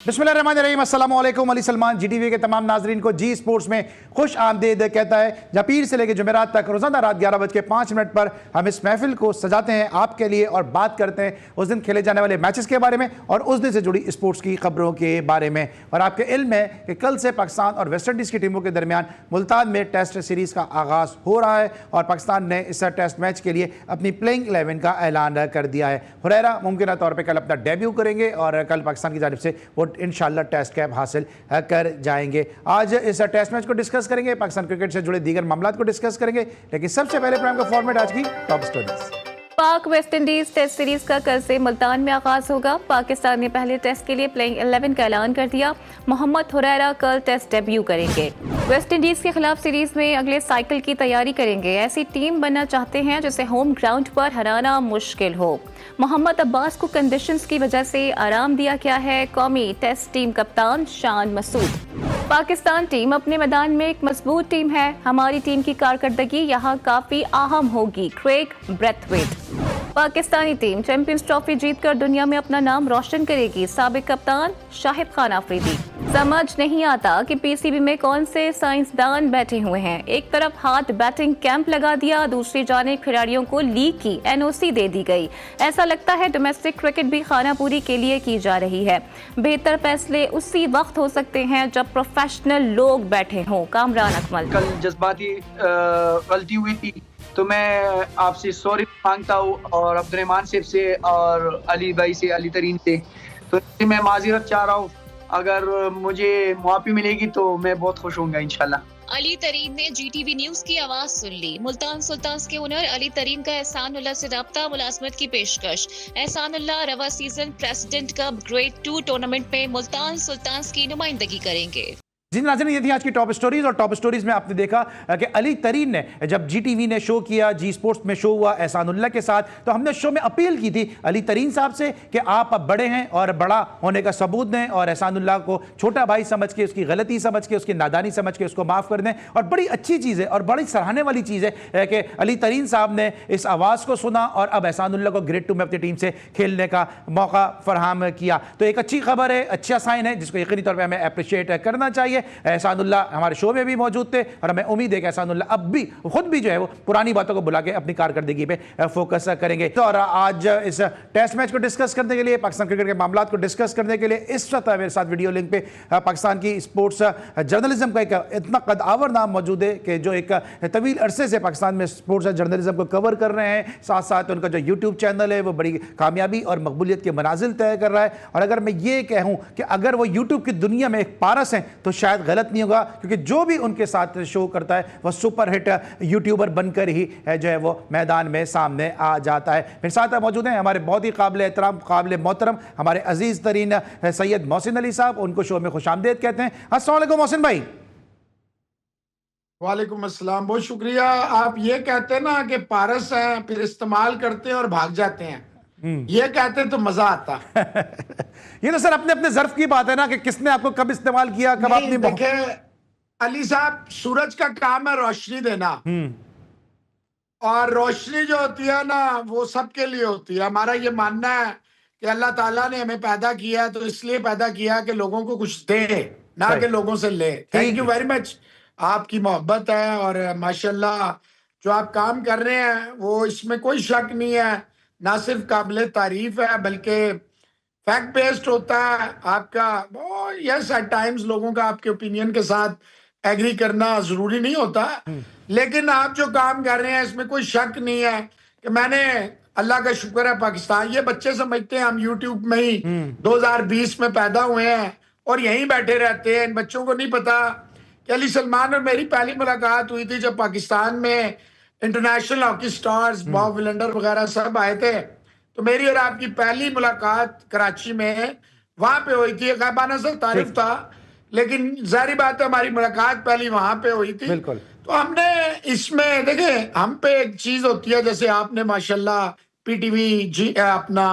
बिस्मिल्लाहिर्रहमानिर्रहीम, अस्सलाम वालेकुम। अली सलमान जीटीवी के तमाम नाजरीन को जी स्पोर्ट्स में खुश आमदीद कहता है, जहाँ पीर से लेकर जुमेरात तक रोजाना रात 11:05 पर हम इस महफिल को सजाते हैं आपके लिए और बात करते हैं उस दिन खेले जाने वाले मैचेस के बारे में और उस दिन से जुड़ी स्पोर्ट्स की खबरों के बारे में। और आपके इल्म है कि कल से पाकिस्तान और वेस्ट इंडीज़ की टीमों के दरमियान मुल्तान में टेस्ट सीरीज़ का आगाज़ हो रहा है और पाकिस्तान ने इस टेस्ट मैच के लिए अपनी प्लेइंग 11 का ऐलान कर दिया है। हुरैरा मुमकिन तौर पर कल अपना डेब्यू करेंगे और कल पाकिस्तान की जानिब से वो इंशाल्लाह टेस्ट कैप हासिल कर जाएंगे। आज इस टेस्ट मैच को डिस्कस करेंगे, पाकिस्तान क्रिकेट से जुड़े दीगर मामलात को डिस्कस करेंगे, लेकिन सबसे पहले प्रोग्राम का फॉर्मेट आज की टॉप स्टोरीज। पाक वेस्ट इंडीज टेस्ट सीरीज का कल से मुल्तान में आगाज होगा। पाकिस्तान ने पहले टेस्ट के लिए प्लेइंग 11 का ऐलान कर दिया। मोहम्मद हुरैरा कल टेस्ट डेब्यू करेंगे। वेस्ट इंडीज के खिलाफ सीरीज में अगले साइकिल की तैयारी करेंगे। ऐसी टीम बनना चाहते हैं जिसे होम ग्राउंड पर हराना मुश्किल हो। मोहम्मद अब्बास को कंडीशंस की वजह से आराम दिया गया है। कौमी टेस्ट टीम कप्तान शान मसूद। पाकिस्तान टीम अपने मैदान में एक मजबूत टीम है। हमारी टीम की कारकर्दगी यहाँ काफी अहम होगी। Craig Brathwaite. Pakistani team champions trophy जीतकर दुनिया में अपना नाम रोशन करेगी। साबिक कप्तान शाहिद खान आफरीदी। समझ नहीं आता कि पीसीबी में कौन से साइंसदान बैठे हुए हैं। एक तरफ हाथ बैटिंग कैंप लगा दिया, दूसरी जानिब खिलाड़ियों को लीग की एनओसी दे दी गई। ऐसा लगता है डोमेस्टिक क्रिकेट भी खानापूरी के लिए की जा रही है। बेहतर फैसले उसी वक्त हो सकते हैं जब प्रोफेशनल लोग बैठे हों। कामरान अकमल। कल जज्बाती गलती हुई थी तो मैं आपसे सॉरी मांगता हूँ और अब्दुर्रहमान साहब से और अली भाई से, अली तरीन से, तो मैं माज़िरत चाह रहा हूँ। अगर मुझे मुआफ़ी मिलेगी तो मैं बहुत खुश होऊंगा इंशाल्लाह। अली तरीन ने जीटीवी न्यूज की आवाज सुन ली। मुल्तान सुल्तान्स के ओनर अली तरीन का एहसानुल्लाह से राब्ता, मुलाजमत की पेशकश। एहसानुल्लाह रवा season president cup grade 2 tournament में मुल्तान सुल्तान्स की नुमाइंदगी करेंगे। जी नाज़रीन, ये थी आज की टॉप स्टोरीज और टॉप स्टोरीज में आपने देखा कि अली तरीन ने जब जीटीवी ने शो किया, जी स्पोर्ट्स में शो हुआ एहसानुल्लाह के साथ, तो हमने शो में अपील की थी अली तरीन साहब से कि आप अब बड़े हैं और बड़ा होने का सबूत दें और एहसानुल्लाह को छोटा भाई समझ के, उसकी गलती समझ के, उसकी नादानी समझ के उसको माफ़ कर दें। और बड़ी अच्छी चीज़ है और बड़ी सराहने वाली चीज़ है कि अली तरीन साहब ने इस आवाज़ को सुना और अब एहसानुल्लाह को ग्रेड 2 में अपनी टीम से खेलने का मौका फराहम किया। तो एक अच्छी खबर है, अच्छा साइन है जिसको यकीनी तौर पर हमें अप्रिशिएट करना चाहिए। एहसानुल्लाह हमारे शो में भी मौजूद थे और हमें उम्मीद है कि एहसानुल्लाह अब भी खुद भी जो है वो पुरानी बातों को बुला के अपनी कारकर्दगी पे फोकस करेंगे। तो और आज इस टेस्ट मैच को डिस्कस करने के लिए, पाकिस्तान क्रिकेट के मामलात को डिस्कस करने के लिए इस वक्त मेरे साथ वीडियो लिंक पे पाकिस्तान की स्पोर्ट्स जर्नलिज्म का एक इतना कदावर नाम मौजूद है कि जो एक तवील अरसे से पाकिस्तान में स्पोर्ट्स जर्नलिज्म को कवर कर रहे हैं, साथ साथ उनका जो यूट्यूब चैनल है वो बड़ी कामयाबी और मकबूलियत के मनाजिल तय कर रहा है। और अगर मैं ये कहूँ कि अगर वो यूट्यूब की दुनिया में एक पारस हैं तो शायद गलत नहीं होगा, क्योंकि जो भी उनके साथ शो करता है वह सुपर हिट यूट्यूबर बनकर ही जो है वो मैदान में सामने आ जाता है। मेरे साथ मौजूद हैं हमारे बहुत ही काबिल एहतराम, काबिल मोहतरम हमारे अजीज तरीन सैयद मोहसिन अली साहब। उनको शो में खुशामदीद कहते हैं। अस्सलाम वालेकुम मोहसिन भाई। वालेकुम अस्सलाम, बहुत शुक्रिया। आप ये कहते हैं ना कि पारस हैं, फिर इस्तेमाल करते हैं और भाग जाते हैं, ये कहते हैं तो मजा आता। ये तो सर अपने अपने ज़र्फ की बात है ना कि किसने आपको कब इस्तेमाल किया, कब आपने। देखे अली साहब, सूरज का काम है रोशनी देना और रोशनी जो होती है ना वो सबके लिए होती है। हमारा ये मानना है कि अल्लाह ताला ने हमें पैदा किया तो इसलिए पैदा किया कि लोगों को कुछ दे, ना कि लोगों से ले। थैंक यू वेरी मच, आपकी मोहब्बत है और माशाल्लाह जो आप काम कर रहे हैं वो इसमें कोई शक नहीं है, ना सिर्फ काबिल तारीफ है बल्कि फैक्ट बेस्ड होता है आपका। यस, एट टाइम्स लोगों का आपके ओपिनियन के साथ एग्री करना जरूरी नहीं होता, लेकिन आप जो काम कर रहे हैं इसमें कोई शक नहीं है कि मैंने, अल्लाह का शुक्र है, पाकिस्तान, ये बच्चे समझते हैं हम यूट्यूब में ही 2020 में पैदा हुए हैं और यहीं बैठे रहते हैं। इन बच्चों को नहीं पता कि अली सलमान और मेरी पहली मुलाकात हुई थी जब पाकिस्तान में इंटरनेशनल हॉकी स्टार्स, बॉब विलेंडर वगैरह सब आए थे। तो मेरी और आपकी पहली मुलाकात कराची में वहां पे हुई थी। गायबाना सा तारीफ था, लेकिन जाहिर बात है हमारी मुलाकात पहली वहां पे हुई थी। बिल्कुल। तो हमने इसमें देखे, हम पे एक चीज होती है, जैसे आपने माशाल्लाह पीटीवी जी अपना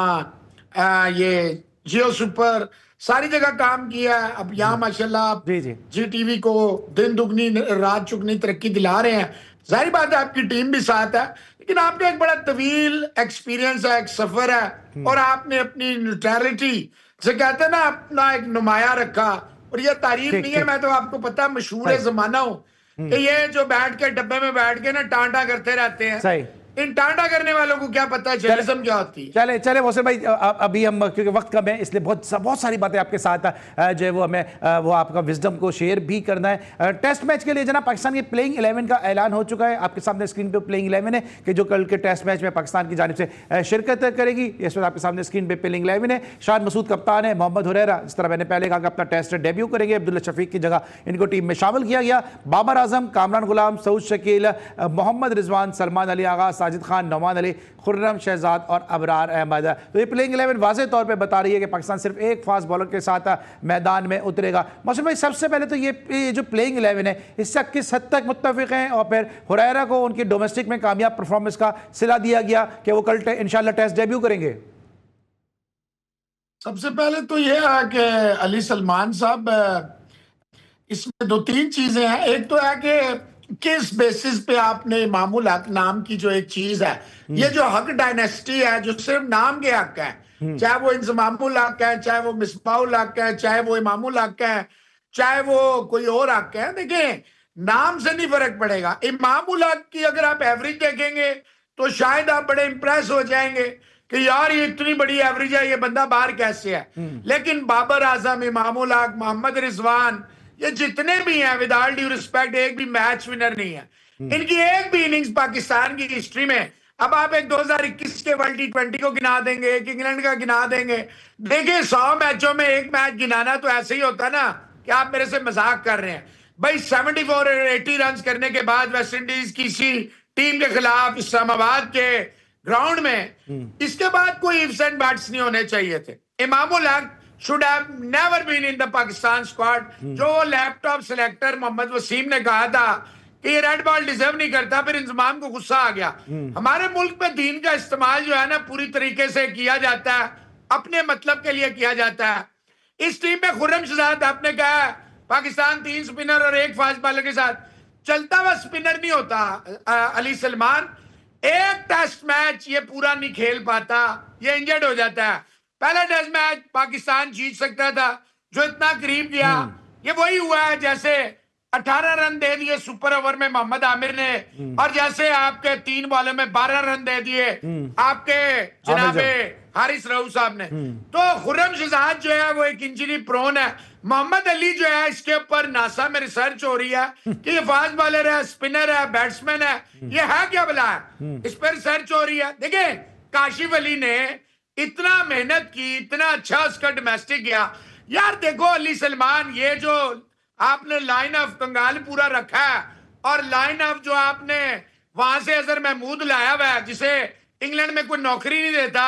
ये जियो सुपर सारी जगह काम किया है। अब यहाँ माशाल्लाह आप जी टीवी को दिन दुगनी रात चुगनी तरक्की दिला रहे हैं। जाहिर बात है आपकी टीम भी साथ है, लेकिन आपका एक बड़ा तवील एक्सपीरियंस है, एक सफर है और आपने अपनी न्यूट्रलिटी जो कहते हैं ना अपना एक नुमाया रखा। और ये तारीफ नहीं है, मैं तो आपको पता मशहूर जमाना हूं कि ये जो बैठ के डब्बे में बैठ के ना टांटा करते रहते हैं, सही। इन टांटा करने वालों को क्या पता है जर्नलिज्म क्या होती है। चले चले मोहसिन भाई, अभी हम क्योंकि वक्त कम है इसलिए बहुत सारी बातें आपके साथ जो है वो हमें वो आपका विजडम को शेयर भी करना है। टेस्ट मैच के लिए जनाब पाकिस्तान के प्लेइंग 11 का ऐलान हो चुका है। आपके सामने स्क्रीन पे प्लेइंग 11 है कि जो कल के टेस्ट मैच में पाकिस्तान की जानिब से शिरकत करेगी। इस वक्त आपके सामने स्क्रीन पे प्लेइंग 11 है। शान मसूद कप्तान है, मोहम्मद हुरैरा, जिस तरह मैंने पहले कहा कि अपना टेस्ट डेब्यू करेंगे, अब्दुल्ला शफीक की जगह इनको टीम में शामिल किया गया। बाबर आजम, कामरान गुलाम, सऊद शकील, मोहम्मद रिजवान, सलमान अली आगा, साजिद खान, नौमान खुर्रम शहजाद और अबरार अहमद। तो ये प्लेइंग 11 वाज़ेह तौर पे बता रही है कि पाकिस्तान सिर्फ एक फास्ट बॉलर के साथ मैदान में उतरेगा। मौसम भाई, सबसे पहले तो ये जो प्लेइंग 11 है इससे किस हद तक मुत्तफिक हैं, और फिर हुरैरा को उनकी डोमेस्टिक में कामयाब परफॉर्मेंस का सिला दिया गया कि वो कल इंशाल्लाह टेस्ट डेब्यू करेंगे। सबसे पहले तो ये है कि अली सलमान साहब, इसमें दो तीन चीजें हैं। एक तो है कि किस बेसिस पे आपने इमामुल हक नाम की जो एक चीज है, ये जो हक डायनेस्टी है जो सिर्फ नाम के हक है, चाहे वो इंजमामुल हक है, चाहे वो मिसबाहुल हक है, चाहे वो इमामुल हक है, चाहे वो कोई और हक है, देखिए नाम से नहीं फर्क पड़ेगा। इमामुल हक की अगर आप एवरेज देखेंगे तो शायद आप बड़े इंप्रेस हो जाएंगे कि यार ये इतनी बड़ी एवरेज है, ये बंदा बाहर कैसे है। लेकिन बाबर आजम, इमामुल हक, मोहम्मद रिजवान, ये जितने भी हैं विद ऑल ड्यू रिस्पेक्ट एक भी मैच विनर नहीं है। इनकी एक भी इनिंग्स पाकिस्तान की हिस्ट्री में, अब आप एक 2021 के वर्ल्ड T20 को गिना देंगे, एक इंग्लैंड का गिना देंगे, देखिए 100 मैचों में एक मैच गिनाना तो ऐसे ही होता ना कि आप मेरे से मजाक कर रहे हैं भाई। 74 और 80 रन करने के बाद वेस्ट इंडीज किसी टीम के खिलाफ इस्लामाबाद के ग्राउंड में, इसके बाद कोई इफ्स एंड बट्स नहीं होने चाहिए थे। Imamul Haq should have never been in the Pakistan squad। जो लैपटॉप सिलेक्टर मोहम्मद वसीम ने कहा था कि ये रेड बॉल डिजर्व नहीं करता, फिर इंतजाम को गुस्सा आ गया। हमारे मुल्क में दीन का इस्तेमाल जो है ना पूरी तरीके से किया जाता है, अपने मतलब के लिए किया जाता है। इस टीम में खुर्रम शहजाद, आपने कहा पाकिस्तान 3 स्पिनर और 1 फास्ट बॉलर के साथ चलता हुआ स्पिनर नहीं होता। अली सलमान एक टेस्ट मैच ये पूरा नहीं खेल पाता, ये इंजर्ड हो जाता है। पहला टेस्ट मैच पाकिस्तान जीत सकता था, जो इतना करीब गया, ये वही हुआ है जैसे 18 रन दे दिए सुपर ओवर में मोहम्मद आमिर ने, और जैसे आपके 3 बॉलों में 12 रन दे दिए आपके जनाबे हारिस रऊफ साहब ने। तो खुर्रम शहजाद जो है वो एक इंजरी प्रोन है। मोहम्मद अली जो है, इसके ऊपर नासा में रिसर्च हो रही है कि ये फास्ट बॉलर है, स्पिनर है, बैट्समैन है, ये है क्या भला है, इस पर रिसर्च हो रही है। देखिए काशिफ अली ने इतना मेहनत की, इतना अच्छा उसका डोमेस्टिक गया यार। देखो अली सलमान, ये जो आपने लाइन ऑफ कंगाल पूरा रखा है, और लाइन ऑफ जो आपने वहां से अजहर महमूद लाया हुआ है जिसे इंग्लैंड में कोई नौकरी नहीं देता,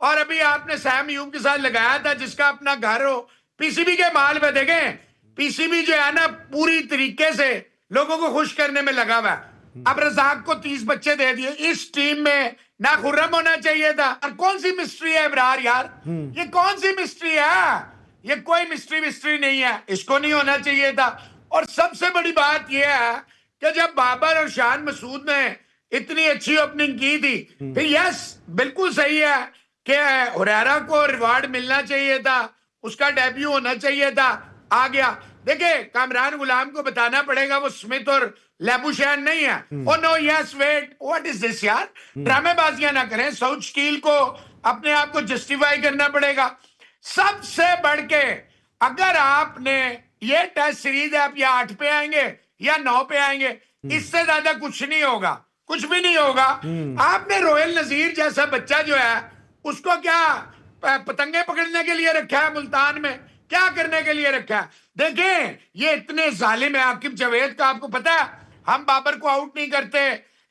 और अभी आपने सैम यूम के साथ लगाया था जिसका अपना घर हो, पीसीबी के माल पे देखें, पीसीबी जो है ना पूरी तरीके से लोगों को खुश करने में लगा हुआ है। अब रजाक को 30 बच्चे दे दिए। इस टीम में ना खुर्रम होना चाहिए था। और कौन सी मिस्ट्री है इब्रार यार, ये कौन सी मिस्ट्री है, ये कोई मिस्ट्री नहीं है, इसको नहीं होना चाहिए था। और सबसे बड़ी बात यह है कि जब बाबर और शान मसूद ने इतनी अच्छी ओपनिंग की थी, फिर यस बिल्कुल सही है कि हुरैरा को रिवार्ड मिलना चाहिए था, उसका डेब्यू होना चाहिए था, आ गया। देखिए कामरान गुलाम को बताना पड़ेगा वो स्मिथ और लेबुशैन नहीं है। Oh no yes wait what is this यार, ड्रामेबाजियां ना करें। सऊद शकील को अपने आप को जस्टिफाई करना पड़ेगा। सबसे बढ़ के अगर आपने ये टेस्ट सीरीज आप या 8 पे आएंगे या 9 पे आएंगे, इससे ज्यादा कुछ नहीं होगा, कुछ भी नहीं होगा। आपने रोयल नजीर जैसा बच्चा जो है उसको क्या पतंगे पकड़ने के लिए रखा है मुल्तान में, क्या करने के लिए रखा है। देखें ये इतने जालिम है आकिब जावेद का, आपको पता है हम बाबर को आउट नहीं करते,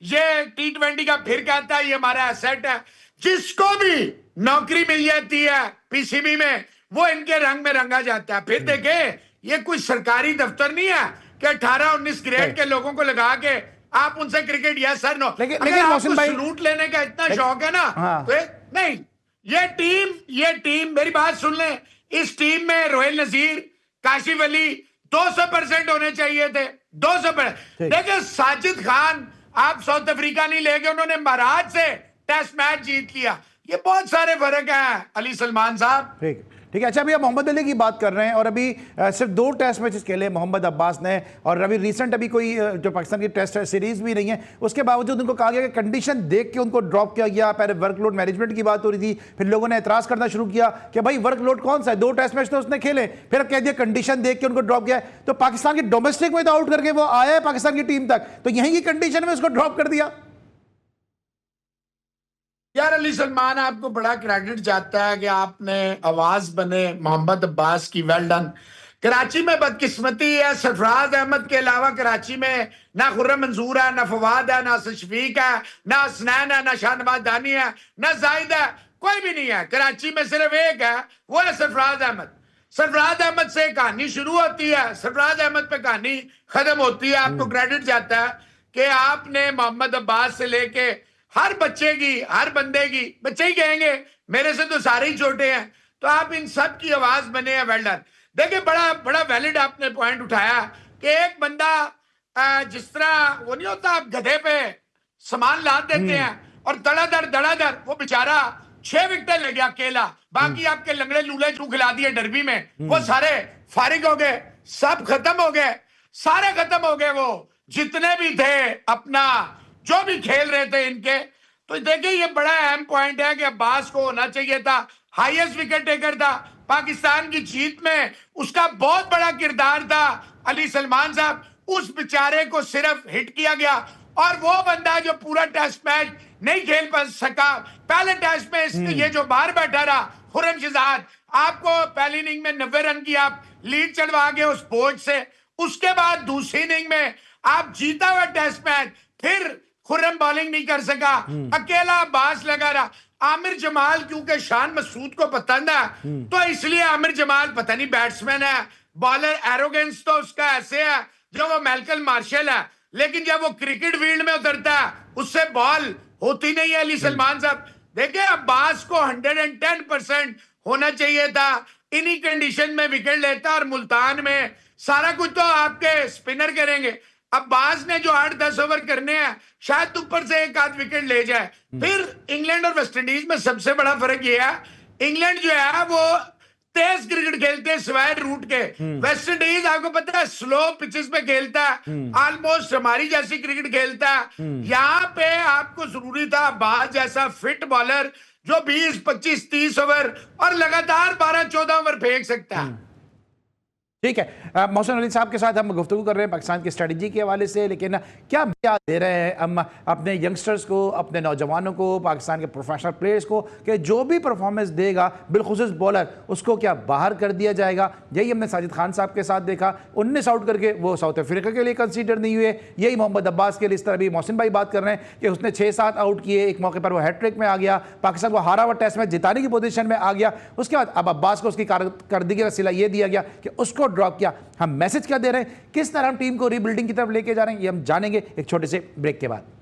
ये T20 का फिर कहता है ये हमारा एसेट है। जिसको भी नौकरी मिल जाती है पीसीबी में वो इनके रंग में रंगा जाता है। फिर देखें ये कोई सरकारी दफ्तर नहीं है कि 18-19 ग्रेड के लोगों को लगा के आप उनसे क्रिकेट यस सर नो। लेकिन आपको सलूट लेने का इतना शौक है ना, तो नहीं, ये टीम मेरी बात सुन लें, इस टीम में रोहिल नजीर, काशिफ अली 200% होने चाहिए थे, 200%। देखिए साजिद खान आप साउथ अफ्रीका नहीं ले गए, उन्होंने महाराज से टेस्ट मैच जीत लिया। ये बहुत सारे फर्क हैं अली सलमान साहब। ठीक ठीक है। अच्छा, अभी आप मोहम्मद अली की बात कर रहे हैं और अभी सिर्फ 2 टेस्ट मैचेस खेले मोहम्मद अब्बास ने, और अभी रिसेंट अभी कोई जो पाकिस्तान की टेस्ट सीरीज भी नहीं है, उसके बावजूद उनको कहा गया कि कंडीशन देख के उनको ड्रॉप किया गया। पहले वर्कलोड मैनेजमेंट की बात हो रही थी, फिर लोगों ने एतराज करना शुरू किया कि भाई वर्कलोड कौन सा है, 2 टेस्ट मैच तो उसने खेले, फिर अब कह दिया कंडीशन देख के उनको ड्रॉप किया। तो पाकिस्तान की डोमेस्टिक में तो आउट करके वो आया है पाकिस्तान की टीम तक, तो यहीं की कंडीशन में उसको ड्रॉप कर दिया। यार अली सलमान, आपको बड़ा क्रेडिट जाता है कि आपने आवाज बने मोहम्मद अब्बास की। Well done. कराची में बदकिस्मती है, सरफराज अहमद के अलावा कराची में ना खुर्रम मंसूर है, ना फवाद है, ना शफीक है, ना हसनैन है, ना शाहनवाज दानी है, ना जाहिद है, कोई भी नहीं है। कराची में सिर्फ एक है, वो है सरफराज अहमद। सरफराज अहमद से कहानी शुरू होती है, सरफराज अहमद पे कहानी खत्म होती है। आपको क्रेडिट जाता है कि आपने मोहम्मद अब्बास से लेके हर बच्चे की, हर बंदे की, बच्चे ही कहेंगे, मेरे से तो सारे ही छोटे हैं, तो आप इन सब की आवाज बने हैं। Well done. देखिए, बड़ा बड़ा वैलिड आपने पॉइंट उठाया कि एक बंदा जिस तरह वो नहीं होता, आप गधे पे सामान लाद देते हैं और दड़ादड़ वो बेचारा 6 विकेट ले गया अकेला, बाकी आपके लंगड़े लूले जो खिला दिए डरबी में, वो सारे फारिग हो गए, सब खत्म हो गए, सारे खत्म हो गए। वो जितने भी थे अपना जो भी खेल रहे थे इनके। तो देखिए, ये बड़ा अहम पॉइंट है कि अब्बास को होना चाहिए था, हाईएस्ट विकेट टेकर था पाकिस्तान की जीत में, उसका बहुत बड़ा किरदार था। अली सलमान साहब, उस बेचारे को सिर्फ हिट किया गया, और वो बंदा जो पूरा टेस्ट मैच नहीं खेल पा सका, पहले टेस्ट में इसने ये जो बाहर बैठा रहा खुर्रम शहजाद, आपको पहली इनिंग में 90 रन की आप लीड चढ़वा गए उस बोझ से, उसके बाद दूसरी इनिंग में आप जीता हुआ टेस्ट मैच, फिर खुर्रम बॉलिंग नहीं कर सका, अकेला अब्बास लगा रहा। आमिर जमाल क्योंकि शान मसूद को पसंद है, तो इसलिए आमिर जमाल पता नहीं बैट्समैन है, बॉलर एरोगेंस तो उसका ऐसे है जो वो मैल्कम मार्शल है, लेकिन जब वो क्रिकेट फील्ड में उतरता है उससे बॉल होती नहीं है। अली सलमान साहब, देखिए, अब्बास को 110% होना चाहिए था, इन्हीं कंडीशन में विकेट लेता, और मुल्तान में सारा कुछ तो आपके स्पिनर करेंगे। अब्बास ने जो 8-10 ओवर करने हैं, शायद ऊपर से 1 आध विकेट ले जाए। फिर इंग्लैंड और वेस्ट इंडीज में सबसे बड़ा फर्क यह है, इंग्लैंड जो है वो तेज क्रिकेट खेलते हैं सिवाय रूट के, वेस्ट इंडीज आपको पता है स्लो पिचेस पे खेलता है, ऑलमोस्ट हमारी जैसी क्रिकेट खेलता है। यहाँ पे आपको जरूरी था अब्बास जैसा फिट बॉलर जो 20, 25, 30 ओवर और लगातार 12-14 ओवर फेंक सकता है। ठीक है। मोहसिन अली साहब के साथ हम गुफ्तगू कर रहे हैं पाकिस्तान की स्ट्रेटजी के हवाले से, लेकिन क्या दे रहे हैं हम अपने यंगस्टर्स को, अपने नौजवानों को, पाकिस्तान के प्रोफेशनल प्लेयर्स को, कि जो भी परफॉर्मेंस देगा बिलखुसूस बॉलर, उसको क्या बाहर कर दिया जाएगा। यही हमने साजिद खान साहब के साथ देखा, 19 आउट करके वो साउथ अफ्रीका के लिए कंसीडर नहीं हुए। यही मोहम्मद अब्बास के लिए इस तरह भी मोहसिन भाई बात कर रहे हैं कि उसने 6-7 आउट किए, एक मौके पर वो हैट्रिक में आ गया, पाकिस्तान को हारा हुआ टेस्ट मैच जिताने की पोजीशन में आ गया। उसके बाद अब अब्बास को उसकी कारकर्दगी का सिला ये दिया गया कि उसको ड्रॉप किया। हम मैसेज क्या दे रहे हैं, किस तरह हम टीम को रीबिल्डिंग की तरफ लेके जा रहे हैं, ये हम जानेंगे एक छोटे से ब्रेक के बाद।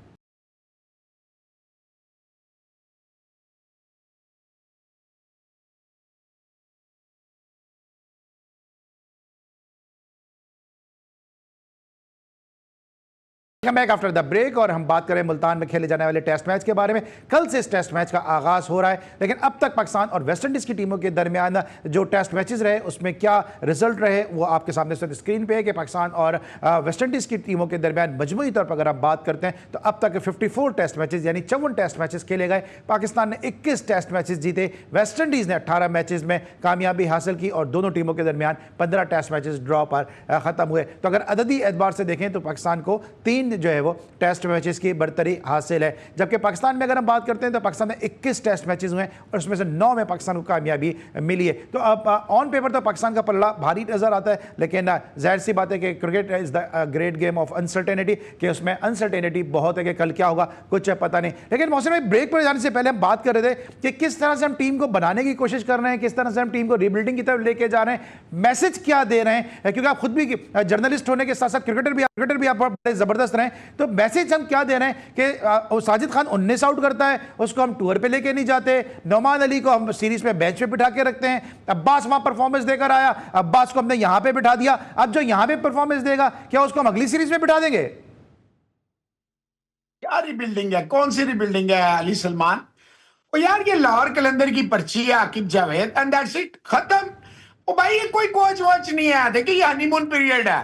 बैक आफ्टर द ब्रेक, और हम बात करें मुल्तान में खेले जाने वाले टेस्ट मैच के बारे में। कल से इस टेस्ट मैच का आगाज हो रहा है, लेकिन अब तक पाकिस्तान और वेस्ट इंडीज की टीमों के दरमियान जो टेस्ट मैचेस रहे उसमें क्या रिजल्ट रहे वो आपके सामने स्क्रीन पे है कि पाकिस्तान और वेस्ट इंडीज की टीमों के दरमियान मजमूई तौर पर अगर हम बात करते हैं तो अब तक 54 टेस्ट मैचेस यानी 54 टेस्ट मैचेस खेले गए। पाकिस्तान ने 21 टेस्ट मैचेस जीते, वेस्ट इंडीज ने 18 मैचेस में कामयाबी हासिल की, और दोनों टीमों के दरमियान 15 टेस्ट मैचेस ड्रॉ पर खत्म हुए। तो अगर अददी एतबार से देखें तो पाकिस्तान को 3 जो है वो टेस्ट मैचेस की बरतरी हासिल है, जबकि पाकिस्तान में अगर हम बात करते हैं तो पाकिस्तान में 21 टेस्ट मैचेस हुए और उसमें से 9 में पाकिस्तान को कामयाबी मिली है। तो अब ऑन पेपर तो पाकिस्तान का पल्ला भारी नजर आता है, लेकिन जाहिर सी बात है कि cricket is the great game of uncertainty, कि उसमें अनसर्टेनिटी बहुत है कि कल क्या होगा कुछ पता नहीं। लेकिन मौसम में ब्रेक पर जाने से पहले हम बात कर रहे थे कि किस तरह से हम टीम को बनाने की कोशिश कर रहे हैं, किस तरह से हम टीम को रीबिल्डिंग की तरफ लेके जा रहे हैं, मैसेज क्या दे रहे हैं, क्योंकि आप खुद भी जर्नलिस्ट होने के साथ साथ क्रिकेटर भी आप बड़े जबरदस्त रहे, तो मैसेज हम क्या दे रहे हैं कि साजिद खान 19 आउट करता है, उसको हम टूर पे लेके नहीं जाते, नौमान अली को हम सीरीज में बेंच पे बिठा के रखते हैं, अब्बास वहां परफॉर्मेंस देकर आया, अब्बास को हमने यहां पे बिठा दिया, अब जो यहां पे परफॉर्मेंस देगा क्या उसको हम अगली सीरीज में बिठा देंगे? क्या रिबिल्डिंग है, कौन सी रिबिल्डिंग है अली सलमान? ओ यार ये लाहौर कलंदर की पर्ची है Aqib Javed and that's it, खत्म। ओ भाई ये कोई कोच वोच नहीं है। देखिए ये हनीमून पीरियड है,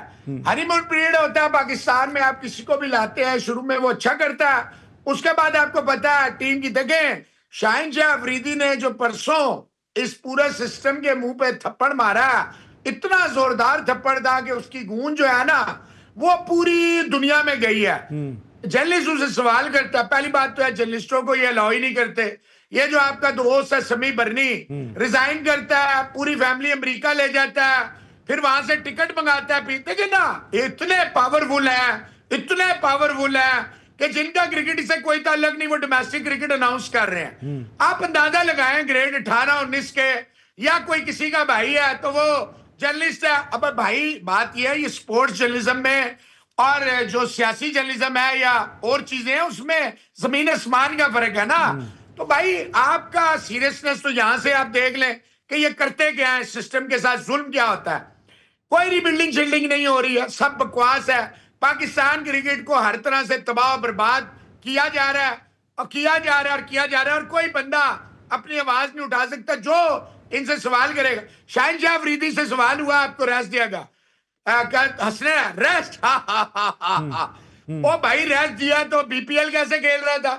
हनीमून पीरियड होता है पाकिस्तान में। आप किसी को भी लाते हैं, शुरू में वो अच्छा करता है, उसके बाद आपको पता है टीम की। देखें शाहिन शाह अफरीदी ने जो परसों इस पूरे सिस्टम के मुंह पे थप्पड़ मारा, इतना जोरदार थप्पड़ था कि उसकी गूंज जो है ना वो पूरी दुनिया में गई है। जर्नलिस्ट उसे सवाल करता है। पहली बात तो है जर्नलिस्टों को ये अलाउ ही नहीं करते। ये जो आपका दोस्त है समी बर्नी रिजाइन करता है, पूरी फैमिली अमेरिका ले जाता है, फिर वहां से टिकट मंगाता है। पीते कि ना इतने पावरफुल है, इतने पावरफुल है कि जिनका क्रिकेट से कोई ताल्लुक नहीं वो डोमेस्टिक क्रिकेट अनाउंस कर रहे हैं। आप अंदाजा लगाएं ग्रेड 18-19 के या कोई किसी का भाई है तो वो जर्नलिस्ट है। अब भाई बात यह है ये स्पोर्ट्स जर्नलिज्म में और जो सियासी जर्नलिज्म है या और चीजें हैं उसमें जमीन आसमान का फर्क है ना। तो भाई आपका सीरियसनेस तो यहां से आप देख लें कि ये करते क्या है, सिस्टम के साथ जुल्म क्या होता है। कोई रिबिल्डिंग शिल्डिंग नहीं हो रही है, सब बकवास है। पाकिस्तान क्रिकेट को हर तरह से तबाह बर्बाद किया जा रहा है और किया जा रहा है और किया जा रहा है, और कोई बंदा अपनी आवाज नहीं उठा सकता। जो इनसे सवाल करेगा, शाहिन शाह अफरीदी से सवाल हुआ आपको रेस्ट दियागा, हंसने रेस्ट ओ भाई रेस्ट दिया तो बीपीएल कैसे खेल रहा था,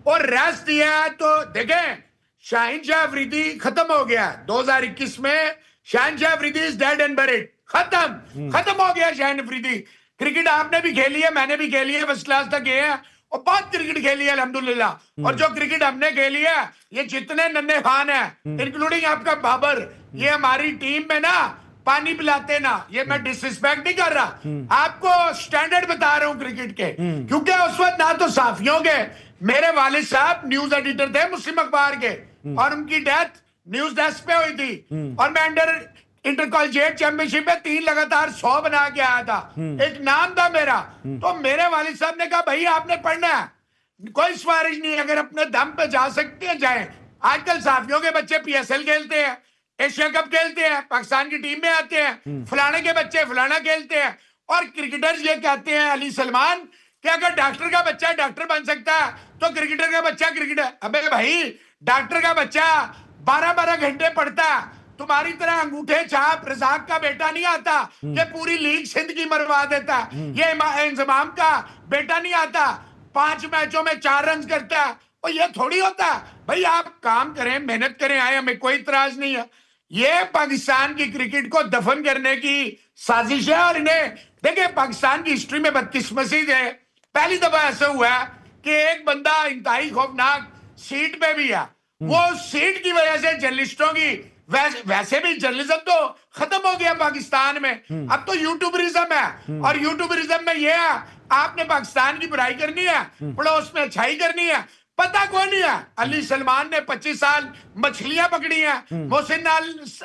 और रेस्ट दिया तो देखें शाहिन शाह अफरीदी खत्म हो गया 2021 में। Shaheen Shah Afridi is dead and buried, खत्म हो गया शाहिन अफरीदी। क्रिकेट आपने भी खेली है, मैंने भी खेली है, फर्स्ट क्लास तक गए हैं और बहुत क्रिकेट खेली है अल्हम्दुलिल्लाह। और जो क्रिकेट हमने खेली है ये जितने नन्हे खान है इंक्लूडिंग आपका बाबर, ये हमारी टीम में ना पानी पिलाते ना। ये मैं डिसरिस्पेक्ट नहीं कर रहा, आपको स्टैंडर्ड बता रहा हूं क्रिकेट के, क्योंकि उस वक्त ना तो साफियों के, मेरे वालिद साहब न्यूज एडिटर थे मुस्लिम अखबार के और उनकी डेथ न्यूज डेस्क पे हुई थी, और मैं अंडर इंटर कॉलेजिएट चैंपियनशिप में 3 लगातार 100 बना के आया था, एक नाम था मेरा। तो मेरे वालिद साहब ने कहा भाई आपने पढ़ना है, कोई सिफारिश नहीं, अगर अपने दम पे जा सकते हैं जाएं। आजकल साफियों के बच्चे पीएसएल खेलते हैं, एशिया कप खेलते हैं, पाकिस्तान की टीम में आते हैं, फलाने के बच्चे फलाना खेलते हैं, और क्रिकेटर्स ये कहते हैं अली सलमान कि अगर डॉक्टर का बच्चा डॉक्टर बन सकता है तो क्रिकेटर का बच्चा क्रिकेटर। अबे भाई डॉक्टर का बच्चा 12-12 घंटे पढ़ता है, तुम्हारी तरह अंगूठे छाप रजाक का बेटा नहीं आता कि पूरी लीग सिंध की मरवा देता। ये इंजमाम का बेटा नहीं आता 5 मैचों में 4 रन करता है, और ये थोड़ी होता है। भाई आप काम करें, मेहनत करें, आए, हमें कोई इतराज नहीं है। ये पाकिस्तान की क्रिकेट को दफन करने की साजिश है। और इन्हें देखिए पाकिस्तान की हिस्ट्री में बदकिस्मती है, पहली दफा ऐसा हुआ है कि एक बंदा इंतहाई खौफनाक सीट पे भी है, वो सीट की वजह से जर्नलिस्टों की वैसे भी जर्नलिज्म तो खत्म हो गया पाकिस्तान में, अब तो यूट्यूबरिज्म है। और यूट्यूबरिज्म में ये है आपने पाकिस्तान की बुराई करनी है, पड़ोस में अच्छाई करनी है, पता कौन नहीं है। अली सलमान ने 25 साल मछलियां पकड़ी हैं, मोहसिन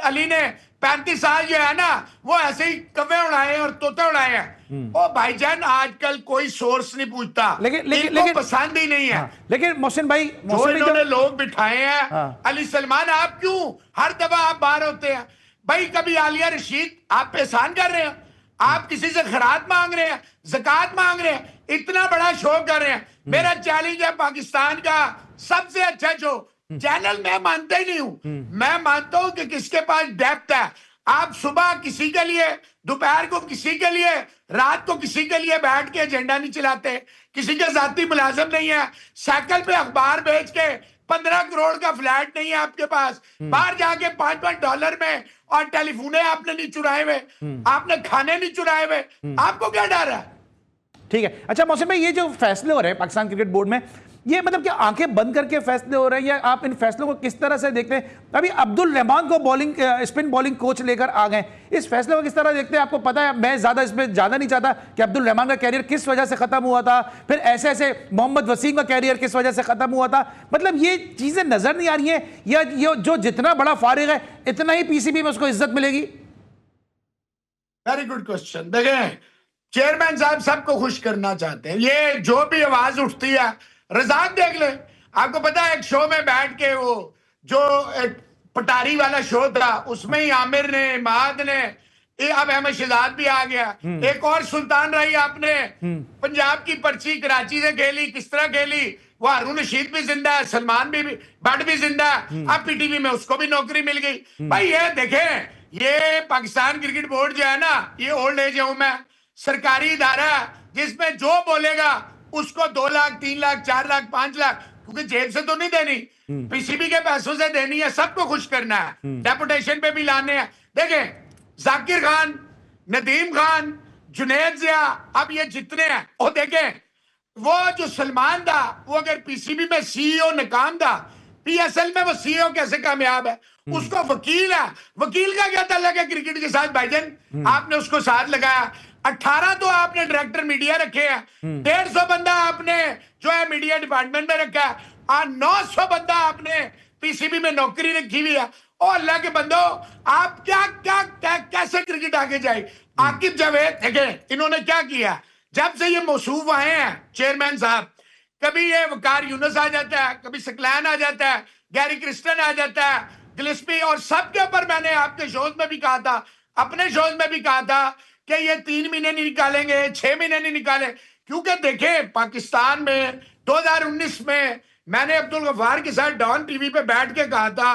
अली ने 35 साल जो है ना वो ऐसे ही कव्वे उड़ाए और तोते उड़ाए हैं। ओ भाईजान आजकल कोई सोर्स नहीं पूछता, लेकिन पसंद ही नहीं है। लेकिन मोहसिन भाई जो इन्होंने लोग बिठाए हैं अली सलमान, आप क्यों हर दफा आप बाहर होते हैं भाई? कभी आलिया रशीद आप पे एहसान कर रहे हैं, आप किसी से खैरात मांग रहे हैं, ज़कात मांग रहे हैं, इतना बड़ा शो कर रहे हैं। मेरा चैलेंज है पाकिस्तान का सबसे अच्छा शो चैनल, मैं मानता ही नहीं हूं, मैं मानता हूं कि किसके पास डेप्थ है। आप सुबह किसी के लिए, दोपहर को किसी के लिए, रात को किसी के लिए बैठ के एजेंडा नहीं चलाते, किसी के जाती मुलाजिम नहीं है, साइकिल पे अखबार बेच के 15 करोड़ का फ्लैट नहीं है आपके पास, बाहर जाके $5 में और टेलीफोने आपने नहीं चुराए हुए, आपने खाने नहीं चुराए हुए, आपको क्या डर है? ठीक है। अच्छा मोहसिन भाई ये जो फैसले हो रहे हैं पाकिस्तान क्रिकेट बोर्ड में, ये मतलब क्या आंखें बंद करके फैसले हो रहे हैं या आप इन फैसलों को किस तरह से देखते हैं? अभी अब्दुल रहमान को बॉलिंग स्पिन बॉलिंग कोच लेकर आ गए, इस फैसले को किस तरह देखते हैं? आपको पता है मैं ज्यादा इसमें ज्यादा नहीं चाहता कि अब्दुल रहमान का कैरियर किस वजह से खत्म हुआ था, फिर ऐसे ऐसे मोहम्मद वसीम का कैरियर किस वजह से खत्म हुआ था, मतलब ये चीजें नजर नहीं आ रही है, या ये जो जितना बड़ा फारिग है इतना ही पीसीबी में उसको इज्जत मिलेगी? Very good question. देखें चेयरमैन साहब सबको खुश करना चाहते हैं, ये जो भी आवाज उठती है, रजाक देख ले, आपको पता है एक शो में बैठ के वो जो एक पटारी वाला शो था उसमें ही आमिर ने, इमाद ने, अब अहमद शहजाद भी आ गया, एक और सुल्तान राही आपने पंजाब की पर्ची कराची से खेली, किस तरह खेली वो हारून रशीद भी जिंदा है, सलमान भी भट्ट भी जिंदा है, अब पीटीवी में उसको भी नौकरी मिल गई। भाई ये देखें, ये पाकिस्तान क्रिकेट बोर्ड जो है ना, ये ओल्ड एज होम है, सरकारी इदारा है, जिसमें जो बोलेगा उसको 2 लाख 3 लाख 4 लाख 5 लाख, क्योंकि जेब से तो नहीं देनी, पीसीबी के पैसों से देनी है, सबको खुश करना है, डेपुटेशन पे भी लाने हैं। देखें, जाकिर खान, नदीम खान, जुनैद जिया, अब ये जितने हैं, और देखें वो जो सलमान था, वो अगर पीसीबी में सीईओ नाकाम था, पीएसएल में वो सीईओ कैसे कामयाब है? उसको वकील है, वकील का क्या ताल्लुक है क्रिकेट के साथ? भाईजान आपने उसको साथ लगाया। 18 तो आपने डायरेक्टर मीडिया रखे हैं, 150 बंदा आपने जो है मीडिया डिपार्टमेंट में रखा है, और 900 बंदा आपने पीसीबी में नौकरी रखी हुई है। और अल्लाह के बंदो, आप क्या कैसे क्रिकेट आगे जाए? आकिब जावेद देखें, इन्होंने क्या किया जब से ये मौसूफ आए हैं चेयरमैन साहब, कभी ये वकार यूनुस आ जाता है, कभी सकलैन आ जाता है, गैरी क्रिस्टन आ जाता है, गिलिस्पी, और सबके ऊपर मैंने आपके शोज में भी कहा था, अपने शोज में भी कहा था कि ये 3 महीने नहीं निकालेंगे, 6 महीने नहीं निकाले, क्योंकि देखें पाकिस्तान में 2019 में मैंने अब्दुल गफ्फार के साथ डॉन टीवी पे बैठ के कहा था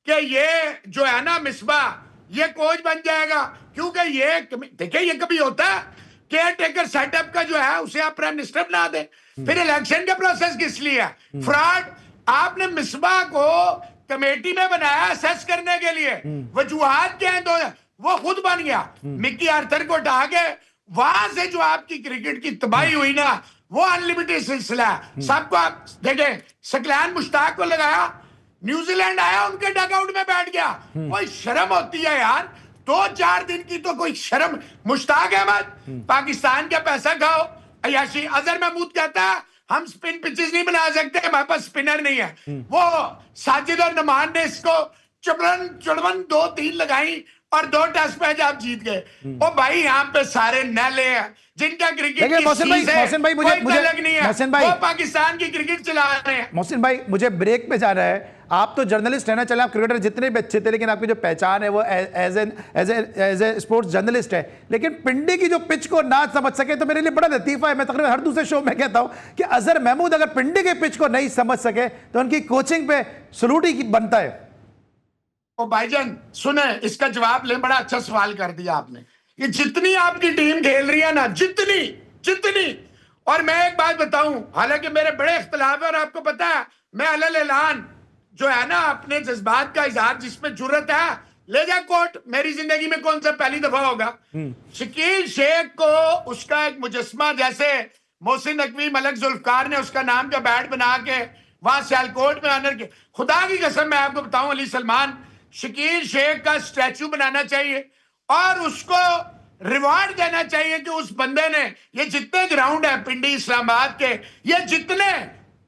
कि ये जो है ना मिसबा, ये कोच बन जाएगा, क्योंकि ये देखिए ये कभी होता है केयर टेकर सेटअप का जो है उसे आप प्राइम मिनिस्टर बना दे, फिर इलेक्शन का प्रोसेस किस लिए है? फ्रॉड। आपने मिसबा को कमेटी में बनाया असेस करने के लिए, वजूहात क्या है? तो वो खुद बन गया, मिक्की आर्थर को हटा के, वहां से जो आपकी क्रिकेट की तबाही हुई ना, वो अनलिमिटेड सिलसिला है। सबको आप देखें, सकलैन मुश्ताक को लगाया, न्यूजीलैंड आया, उनके डगआउट में बैठ गया। कोई शर्म होती है यार? 2-4 दिन की तो कोई शर्म। मुश्ताक अहमद, पाकिस्तान का पैसा खाओ, अयाशी। अजहर महमूद कहता है हम स्पिन पिचेस नहीं बना सकते, हमारे पास स्पिनर नहीं है। वो साजिद और नमान ने इसको चुड़वन 2-3 लगाई और 2 टेस्ट मैच आप जीत गए। ओ भाई, यहाँ पे सारे नैले हैं जिनका क्रिकेट की मोहसिन भाई मुझे अलग नहीं है, मोहसिन भाई वो पाकिस्तान की क्रिकेट चला रहे हैं। मोहसिन भाई मुझे ब्रेक पे जाना है। आप तो जर्नलिस्ट है ना, चले आप क्रिकेटर जितने भी अच्छे थे, लेकिन आपकी जो पहचान है वो एज ए स्पोर्ट्स जर्नलिस्ट है। लेकिन पिंडी की जो पिच को ना समझ सके तो मेरे लिए बड़ा लतीफा है। मैं तकरीबन हर दूसरे शो में कहता हूं कि अजहर महमूद अगर पिंडी के पिच को नहीं समझ सके तो उनकी कोचिंग पे सलूट ही बनता है। ओ भाईजान सुने, इसका जवाब ले, बड़ा अच्छा सवाल कर दिया आपने। ये जितनी आपकी टीम खेल रही है ना, जितनी, और मैं एक बात बताऊं, हालांकि मेरे बड़े इख्तिलाफ है और आपको पता है, मैं अलल ऐलान जो है ना अपने जज्बात का इजहार, जिसमें जुर्रत है ले जा कोर्ट, मेरी जिंदगी में कौन सा पहली दफा होगा। शकील शेख को उसका एक मुजस्मा, जैसे मोहसिन नकवी, मलक जुल्फकार ने उसका नाम का बैट बना के वहां सियालकोट में ऑनर के, खुदा की कसम मैं आपको बताऊं, अली सलमान, शकील शेख का स्टैचू बनाना चाहिए और उसको रिवार्ड देना चाहिए कि उस बंदे ने, ये जितने ग्राउंड है पिंडी इस्लामाबाद के, ये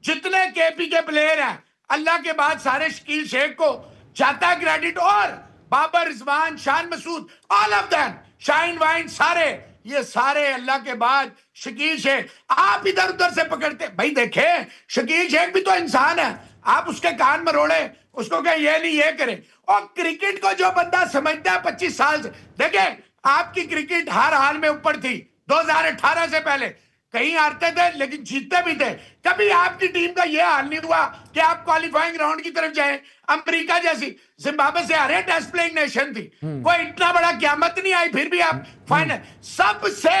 जितने केपी के प्लेयर हैं, अल्लाह के बाद सारे शकील शेख को जाता है क्रेडिट। और Babar, Rizwan, Shan Masood, all of them, शाइन वाइन, सारे ये सारे अल्लाह के बाद शकील शेख। आप इधर उधर से पकड़ते भाई, देखे शकील शेख भी तो इंसान है, आप उसके कान मरोड़े, उसको कहें ये नहीं ये करें। और क्रिकेट को जो बंदा समझता है 25 साल से, देखे आपकी क्रिकेट हर हाल में ऊपर थी। 2018 से पहले कहीं हारते थे लेकिन जीतते भी थे। कभी आपकी टीम का यह हाल नहीं हुआ कि आप क्वालिफाइंग राउंड की तरफ जाएं। अमेरिका जैसी, जिम्बाब्वे से हारे, टेस्ट प्लेइंग नेशन थी, कोई इतना बड़ा क़यामत नहीं आई, फिर भी आप फाइनल। सबसे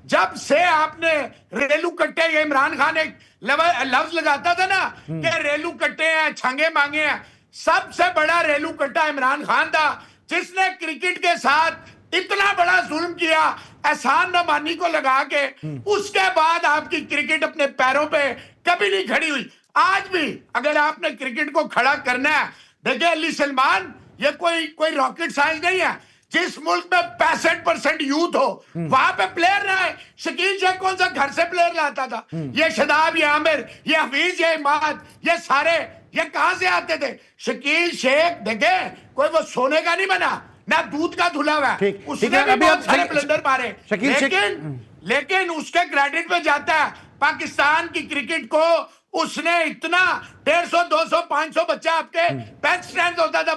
जब से आपने रेलू कट्टे, ये इमरान खान एक लफ्ज लगाता था ना कि रेलू कट्टे हैं, छंगे मांगे हैं, सबसे बड़ा रेलू कट्टा इमरान खान था, जिसने क्रिकेट के साथ इतना बड़ा जुल्म किया एहसान नमानी को लगा के। उसके बाद आपकी क्रिकेट अपने पैरों पे कभी नहीं खड़ी हुई। आज भी अगर आपने क्रिकेट को खड़ा करना है, देखिए अली सलमान, ये कोई रॉकेट साइंस नहीं है। जिस मुल्क में 65% यूथ हो वहां पे प्लेयर ना है। शकील शेख कौन सा घर से प्लेयर लाता था? ये शदाब, ये आमिर, ये हफीज, ये इमाद, ये सारे ये कहां से आते थे? शकील शेख देखे कोई वो सोने का नहीं बना, ना दूध का धुला हुआ, उसने भी बहुत सारे ब्लंडर मारे, लेकिन उसके क्रेडिट पे जाता है पाकिस्तान की क्रिकेट को। उसने इतना 150, 200, 500 बच्चा आपके बेंच स्ट्रेंथ होता था।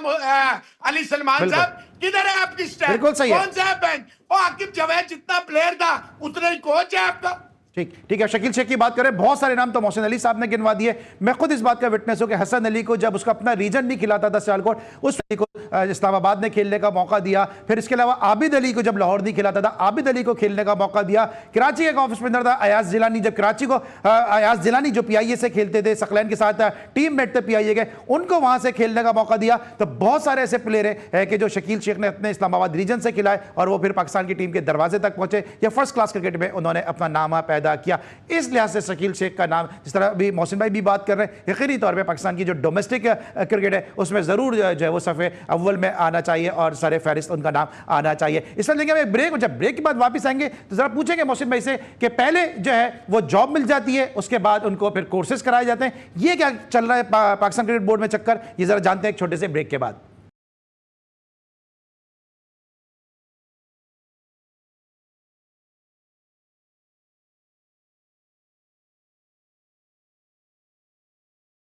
अली सलमान साहब, किधर है आपकी स्ट्रेंथ? कौन सा है बेंच? और आकिब जावेद जितना प्लेयर था उतना ही कोच है आपका। ठीक ठीक है, शकील शेख की बात करें, बहुत सारे नाम तो मोहसिन अली साहब ने गिनवा दिए। मैं खुद इस बात का विटनेस हूं कि हसन अली को जब उसका अपना रीजन नहीं खिलाता था सियालकोट, उस अली को इस्लामाबाद ने खेलने का मौका दिया। फिर इसके अलावा आबिद अली को जब लाहौर नहीं खिलाता था, आबिद अली को खेलने का मौका दिया। कराची के एक ऑफ स्पिनर था अयाज जिलानी, जब कराची को अयाज जिलानी जो पीआईए से खेलते थे, सकलैन के साथ टीम मेट थे पीआईए के, उनको वहां से खेलने का मौका दिया। तो बहुत सारे ऐसे प्लेयर हैं कि जो शकील शेख ने अपने इस्लामाबाद रीजन से खिलाए और वो फिर पाकिस्तान की टीम के दरवाजे तक पहुंचे या फर्स्ट क्लास क्रिकेट में उन्होंने अपना नाम पैदा किया। इस लिहाज से शकील शेख का नाम, जिस तरह अभी मोहसिन भाई भी बात कर रहे हैं, यकीनी तौर पे पाकिस्तान की जो डोमेस्टिक क्रिकेट है उसमें ज़रूर जो है वो सफ़े अव्वल में आना चाहिए और सरे फहरिस्त उनका नाम आना चाहिए। इसलिए लेंगे एक ब्रेक, और जब ब्रेक के बाद वापस आएंगे तो ज़रा पूछेंगे मोहसिन भाई से कि पहले जो है वो जॉब मिल जाती है, उसके बाद उनको फिर कोर्सेज कराए जाते हैं, ये क्या चल रहा है पाकिस्तान क्रिकेट बोर्ड में चक्कर, ये ज़रा जानते हैं एक छोटे से ब्रेक के बाद।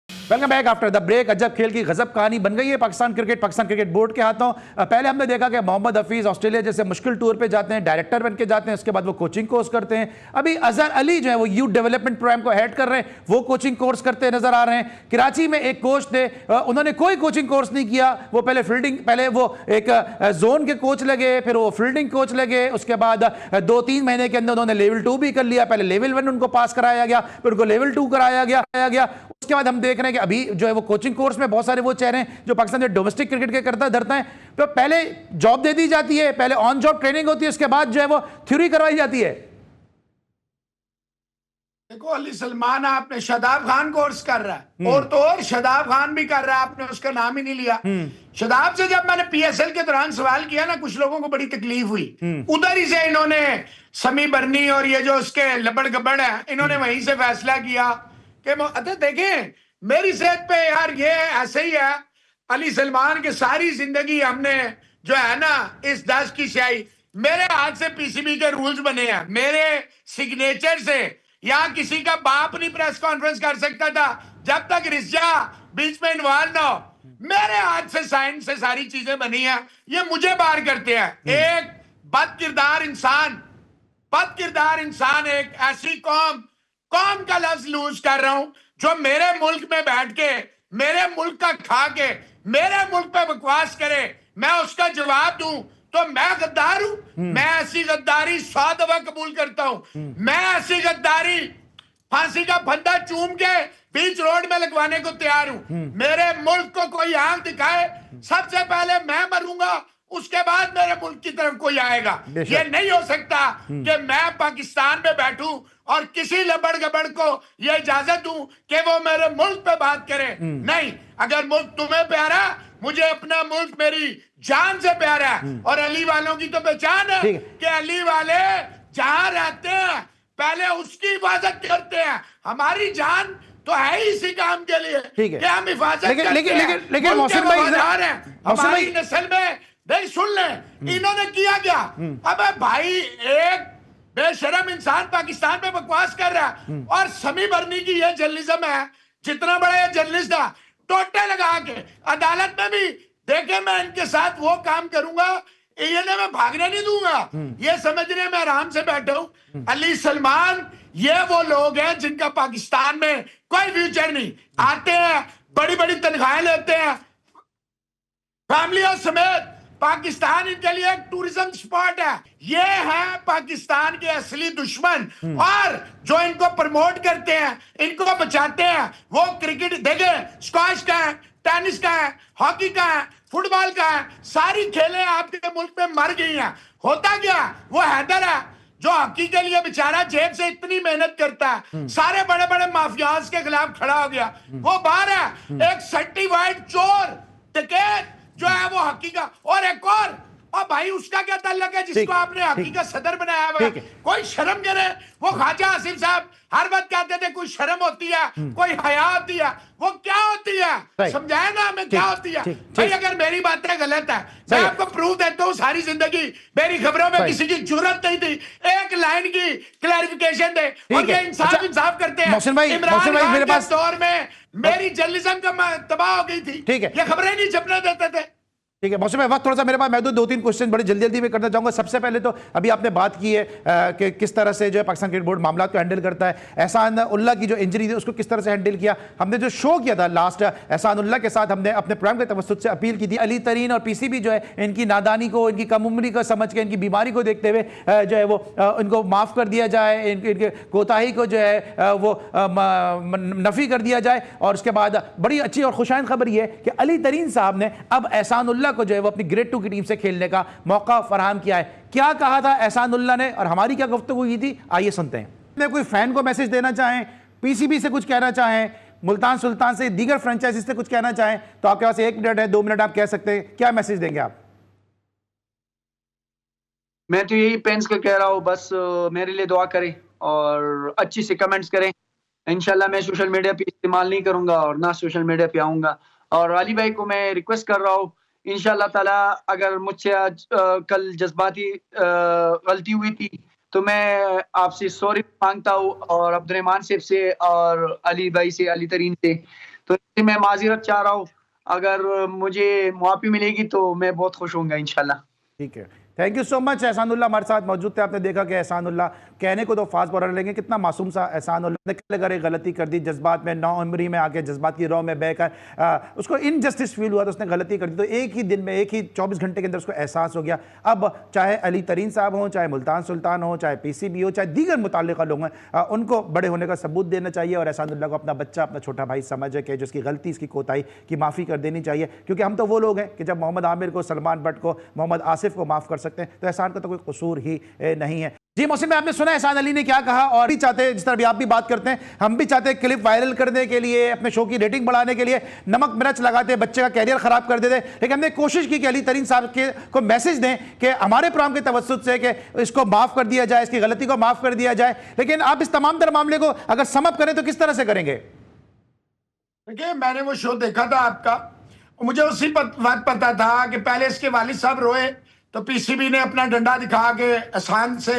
Welcome back after the break. अजब खेल की गजब कहानी बन गई है पाकिस्तान क्रिकेट बोर्ड के हाथों। पहले हमने देखा कि मोहम्मद हफीज ऑस्ट्रेलिया जैसे मुश्किल टूर पे जाते हैं, डायरेक्टर बन के जाते हैं, उसके बाद वो कोचिंग कोर्स करते हैं। अभी अजहर अली जो है वो यूथ डेवलपमेंट प्रोग्राम को हेड कर रहे हैं, वो कोचिंग कोर्स करते नजर आ रहे हैं। कराची में एक कोच थे, उन्होंने कोई कोचिंग कोर्स नहीं किया, वो पहले वो एक जोन के कोच लगे, फिर वो फील्डिंग कोच लगे, उसके बाद 2-3 महीने के अंदर उन्होंने लेवल 2 भी कर लिया। पहले लेवल 1 उनको पास कराया गया, फिर उनको लेवल 2 कराया गया। उसके बाद हम देख रहे हैं कि अभी जो है वो कोचिंग कोर्स में बहुत सारे वो चेहरे हैं जो पाकिस्तान में डोमेस्टिक क्रिकेट के करता धरता है। तो पहले जॉब दे दी जाती है, पहले ऑन जॉब ट्रेनिंग होती है, उसके बाद जो है वो थ्योरी करवाई जाती है। देखो अली सलमान आपने शादाब खान कोर्स कर रहा है, और तो और शादाब खान भी कर रहा है, आपने उसका नाम ही नहीं लिया। शादाब से जब मैंने पीएसएल के दौरान सवाल किया ना, कुछ लोगों को बड़ी तकलीफ हुई, उधर ही से इन्होंने समी बर्नी और ये जो उसके लबड़ गबड़ है, इन्होंने वहीं से फैसला किया कि देखें मेरी सेहत पे यार ये ऐसे ही है। अली सलमान के सारी जिंदगी हमने जो है ना इस 10 की स्याही, मेरे हाथ से पीसीबी के रूल्स बने हैं, मेरे सिग्नेचर से। यहाँ किसी का बाप नहीं प्रेस कॉन्फ्रेंस कर सकता था जब तक रिश्ता बीच में इन्वॉल्व ना हो। मेरे हाथ से साइन से सारी चीजें बनी हैं, ये मुझे बाहर करते हैं। एक बद किरदार इंसान एक ऐसी कौम का लफ्ज लूज कर रहा हूं जो मेरे मुल्क में बैठ के, मेरे मुल्क का खा के, मेरे मुल्क पे बकवास करे, मैं उसका जवाब दूं तो मैं गद्दार हूं। मैं ऐसी गद्दारी 100 दफा कबूल करता हूं। मैं ऐसी गद्दारी फांसी का फंदा चूम के बीच रोड में लगवाने को तैयार हूं। मेरे मुल्क को कोई आंख दिखाए, सबसे पहले मैं मरूंगा, उसके बाद मेरे मुल्क की तरफ कोई आएगा। ये नहीं हो सकता कि मैं पाकिस्तान में बैठूं और किसी लबड़ गबड़ को ये इजाजत दूं कि वो मेरे मुल्क पे बात करे। नहीं, अगर मुल्क तुम्हें प्यारा, मुझे अपना मुल्क मेरी जान से प्यारा है। और अली वालों की तो पहचान है कि अली वाले जहां रहते हैं पहले उसकी हिफाजत करते हैं। हमारी जान तो है ही इसी काम के लिए कि हम हिफाजत करते हैं। लेकिन मोहसिन भाई, हमारी नस्ल में नहीं, सुन ले इन्होंने किया क्या। अबे भाई, एक बेशरम इंसान पाकिस्तान में बकवास कर रहा है, और समी बर्नी की ये जर्नलिज्म है, जितना बड़ा ये जर्नलिस्ट था, टोटे लगा के अदालत में भी देखे मैं इनके साथ वो काम करूंगा, इन्हें मैं भागने नहीं दूंगा। ये समझने में आराम से बैठा हूं। अली सलमान ये वो लोग हैं जिनका पाकिस्तान में कोई फ्यूचर नहीं। आते हैं, बड़ी बड़ी तनख्वाहें लेते हैं, फैमिलियों समेत। पाकिस्तान इनके लिए एक टूरिज्म स्पॉट है। ये है पाकिस्तान के असली दुश्मन, और जो इनको प्रमोट करते हैं, इनको बचाते हैं, वो क्रिकेट देखे, स्क्वाश का है, टेनिस का है, हॉकी का है, फुटबॉल का है, सारी खेलें आपके मुल्क में मर गई हैं। होता क्या, वो हैदर है जो हॉकी के लिए बेचारा जेब से इतनी मेहनत करता है, सारे बड़े बड़े माफियाज के खिलाफ खड़ा हो गया, वो बाहर है। एक सर्टिफाइड चोर डकैत जो है वो हॉकी का, और एक और भाई उसका क्या ताल्लुक है जिसको आपने हॉकी का सदर बनाया हुआ है। कोई शर्म करे। वो ख्वाजा आसिफ साहब हर वक्त कहते थे कोई शर्म होती है, कोई हया होती है, वो क्या होती है, समझाए ना हमें क्या होती है। भाई अगर मेरी बातें गलत है, मैं आपको प्रूफ देता हूँ। सारी जिंदगी मेरी खबरों में किसी की जरूरत नहीं थी, एक लाइन की क्लैरिफिकेशन दे, और ये इंसाफ करते हैं। इमरान खान के दौर में मेरी जर्नलिज्म का तबाह हो गई थी, ये खबरें नहीं छपने देते थे। ठीक है मौसम, वक्त थोड़ा सा मेरे पास, मैं तो 2-3 क्वेश्चन बड़े जल्दी जल्दी में करना चाहूंगा। सबसे पहले तो अभी आपने बात की है कि किस तरह से जो है पाकिस्तान क्रिकेट बोर्ड मामला को हैंडल करता है। एहसान उल्लाह की जो इंजरी थी उसको किस तरह से हैंडल किया। हमने जो शो किया था लास्ट एहसान उल्लाह के साथ, हमने अपने प्रोग्राम के तवस्सुत से अपील की थी अली तरीन और पीसीबी जो है इनकी नादानी को, इनकी कम उम्री को समझ के, इनकी बीमारी को देखते हुए जो है वो इनको माफ़ कर दिया जाए, इनके कोताही को जो है वो नफ़ी कर दिया जाए। और उसके बाद बड़ी अच्छी और खुशाइन खबर ये है कि अली तरीन साहब ने अब एहसान उल्लाह को जो है वो अपनी ग्रेड 2 की टीम से खेलने का मौका फराहम किया है। क्या कहा था एहसान उल्लाह ने और हमारी क्या गुफ्तगू हुई थी, आइए सुनते हैं। कोई फैन को मैसेज देना चाहें, पीसीबी से कुछ कहना चाहें, मुल्तान सुल्तान से, दीगर फ्रेंचाइजी से कुछ कहना चाहें तो आपके पास 1 मिनट है, 2 मिनट आप कह सकते हैं। क्या मैसेज देंगे आप? मैं तो यही पेंस को कह रहा हूँ, बस मेरे लिए दुआ करें और अच्छी से कमेंट्स करें। इंशाल्लाह मैं सोशल मीडिया पे इस्तेमाल नहीं करूंगा और ना सोशल मीडिया पे आऊंगा। और अली भाई को मैं रिक्वेस्ट कर रहा हूँ, इंशाल्लाह ताला अगर मुझसे आज कल जज्बाती गलती हुई थी तो मैं आपसे सॉरी मांगता हूँ, और अब्दुर्रहमान साहब से और अली भाई से, अली तरीन से, तो मैं माजिरत चाह रहा हूँ। अगर मुझे मुआफ़ी मिलेगी तो मैं बहुत खुश होऊंगा इंशाल्लाह। ठीक है, थैंक यू सो मच। एहसान उल्लाह हमारे साथ मौजूद थे। आपने देखा कि एहसान उल्लाह कहने को तो फास्ट बॉलर, लेकिन कितना मासूम सा एहसान उल्लाह ने अगर एक गलती कर दी, जज्बात में, नौ उम्री में आके जज्बात की रौ में बहकर उसको इनजस्टिस फील हुआ तो उसने गलती कर दी। तो एक ही दिन में, एक ही 24 घंटे के अंदर उसको एहसास हो गया। अब चाहे अली तरीन साहब हों, चाहे मुल्तान सुल्तान हो, चाहे पीसीबी हो, चाहे दीगर मुताल्लिक़ा लोग हैं, उनको बड़े होने का सबूत देना चाहिए और एहसान उल्लाह को अपना बच्चा, अपना छोटा भाई समझ के जिसकी गलती, इसकी कोताही की माफ़ी कर देनी चाहिए। क्योंकि हम तो वो लोग हैं कि जब मोहम्मद आमिर को, सलमान बट को, मोहम्मद आसिफ को माफ़ कर सकते हैं तो एहसान का तो कोई कसूर ही नहीं है। जी मौसम में आपने सुना एहसान अली ने क्या कहा, और भी चाहते हैं, जिस तरह भी आप भी बात करते हैं, हम भी चाहते हैं क्लिप वायरल करने के लिए, अपने शो की रेटिंग बढ़ाने के लिए नमक मिर्च लगाते हैं, बच्चे का कैरियर खराब कर देते हैं। लेकिन हमने कोशिश की कि अली तरीन साहब के को मैसेज दें कि हमारे प्रोग्राम के तवज्जुद से कि इसको माफ़ कर दिया जाए, इसकी गलती को माफ़ कर दिया जाए। लेकिन आप इस तमाम तर मामले को अगर समअप करें तो किस तरह से करेंगे? देखिए, मैंने वो शो देखा था आपका, मुझे उसी बात पता था कि पहले इसके वालिद साहब रोए तो पीसीबी ने अपना डंडा दिखा के एहसान से।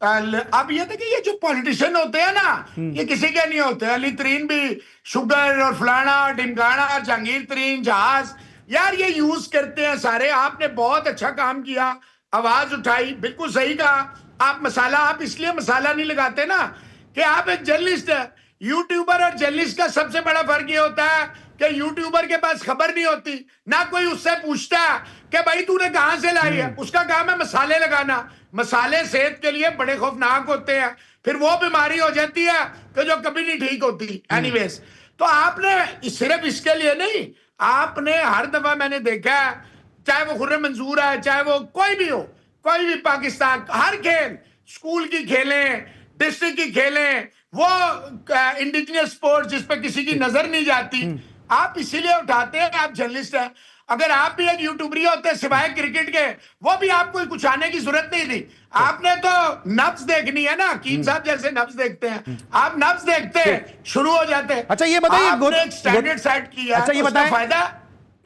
अब ये देखिए, ये जो पॉलिटिशियन होते हैं ना, ये किसी के नहीं होते। अली तरीन भी शुगर और फलाना ढिमकाना, जहांगीर तरीन, जहाज, यार ये यूज करते हैं सारे। आपने बहुत अच्छा काम किया, आवाज उठाई, बिल्कुल सही कहा। आप इसलिए मसाला नहीं लगाते ना कि आप एक जर्नलिस्ट है। यूट्यूबर और जर्नलिस्ट का सबसे बड़ा फर्क ये होता है कि यूट्यूबर के पास खबर नहीं होती, ना कोई उससे पूछता है कि भाई तूने कहां से लाई है। उसका काम है मसाले लगाना। मसाले सेहत के लिए बड़े खौफनाक होते हैं, फिर वो बीमारी हो जाती है कि जो कभी नहीं ठीक होती। एनीवेज, तो आपने सिर्फ इसके लिए नहीं, आपने हर दफा मैंने देखा है, चाहे वो खुर्रम मंजूर है, चाहे वो कोई भी हो, कोई भी पाकिस्तान, हर खेल, स्कूल की खेलें, डिस्ट्रिक्ट की खेलें, वो इंडिजिनियस स्पोर्ट्स जिस पे किसी की नजर नहीं जाती, आप इसीलिए उठाते हैं। आप जर्नलिस्ट हैं। अगर आप भी एक यूट्यूबरी होते सिवाय क्रिकेट के, वो भी आपको कुछ आने की जरूरत नहीं थी। आपने तो नब्ज देखनी है ना, कीम साहब जैसे नब्ज देखते हैं, आप नब्ज देखते शुरू हो जाते हैं। अच्छा ये बताइए, स्टैंडर्ड सेट किया, अच्छा ये बताइए फायदा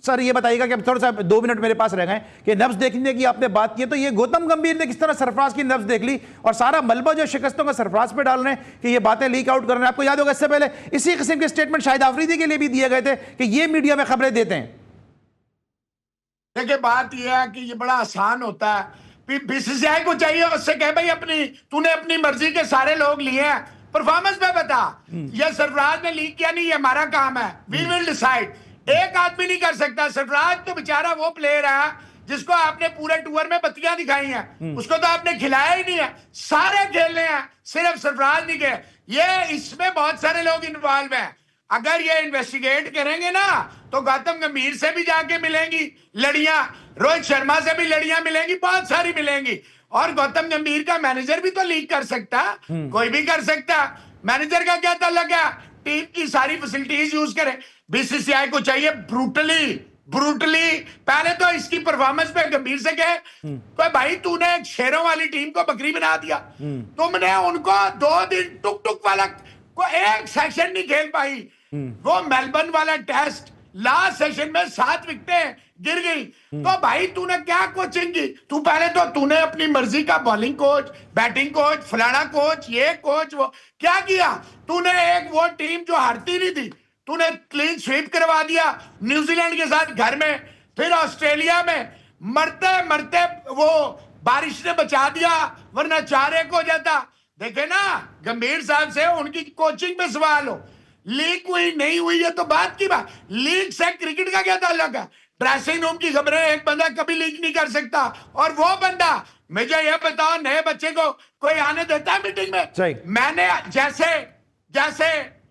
सर, ये बताइएगा कि अब थोड़ा सा 2 मिनट मेरे पास रह गए कि नब्ज देखने की आपने बात की है, तो ये गौतम गंभीर ने किस तरह सरफराज की नब्ज देख ली और सारा मलबा जो शिकस्तों का सरफराज पे डाल रहे हैं कि ये बातें लीक आउट कर रहे हैं। आपको याद होगा इससे पहले इसी किस्म के स्टेटमेंट शाहिद आफरीदी के लिए भी दिए गए थे कि ये मीडिया में खबरें देते हैं। देखिए, बात यह है कि ये बड़ा आसान होता है। बीसीसीआई को चाहिए उससे कहे भाई तूने अपनी मर्जी के सारे लोग लिए हैं, परफॉर्मेंस पे बता। ये सरफराज ने लीक किया नहीं, ये हमारा काम है, वी विल डिसाइड। एक आदमी नहीं कर सकता। सरफराज तो बेचारा वो प्लेयर है जिसको आपने पूरे टूर में बत्तियां दिखाई हैं, उसको तो आपने खिलाया ही नहीं है। सारे खेलने हैं, सिर्फ सरफराज नहीं गए। ये इसमें बहुत सारे लोग इन्वॉल्व हैं। अगर ये इन्वेस्टिगेट करेंगे ना तो गौतम गंभीर से भी जाके मिलेंगी लड़ियां, रोहित शर्मा से भी लड़ियां मिलेंगी, बहुत सारी मिलेंगी। और गौतम गंभीर का मैनेजर भी तो लीक कर सकता, कोई भी कर सकता। मैनेजर का क्या ताल्लुक है? टीम की सारी फैसिलिटीज यूज करे। बीसीसीआई को चाहिए ब्रूटली पहले तो इसकी परफॉर्मेंस पे गंभीर से कहे तो भाई तूने एक शेरों वाली टीम को बकरी बना दिया। तुमने उनको 2 दिन टुक टुक वाला को एक सेशन नहीं खेल पाई। वो मेलबर्न वाला टेस्ट लास्ट सेशन में 7 विकेटें गिर गई। तो भाई तूने क्या कोचिंग की? तू पहले तो तूने अपनी मर्जी का बॉलिंग कोच, बैटिंग कोच, फलाना कोच, ये कोच, वो क्या किया तूने? एक वो टीम जो हारती नहीं थी, तूने क्लीन स्वीप करवा दिया न्यूजीलैंड के साथ घर में। फिर ऑस्ट्रेलिया में मरते मरते वो बारिश ने बचा दिया, वरना 4-1 हो जाता। देखे ना, गंभीर साहब से उनकी कोचिंग पे सवाल हो, लीक हुई नहीं हुई है तो बात की बात, लीक से क्रिकेट का क्या ताल्लुक है? ड्रेसिंग रूम की खबरें एक बंदा कभी लीक नहीं कर सकता, और वो बंदा, मुझे ये बताओ, नए बच्चे को कोई आने देता है मीटिंग में? मैंने जैसे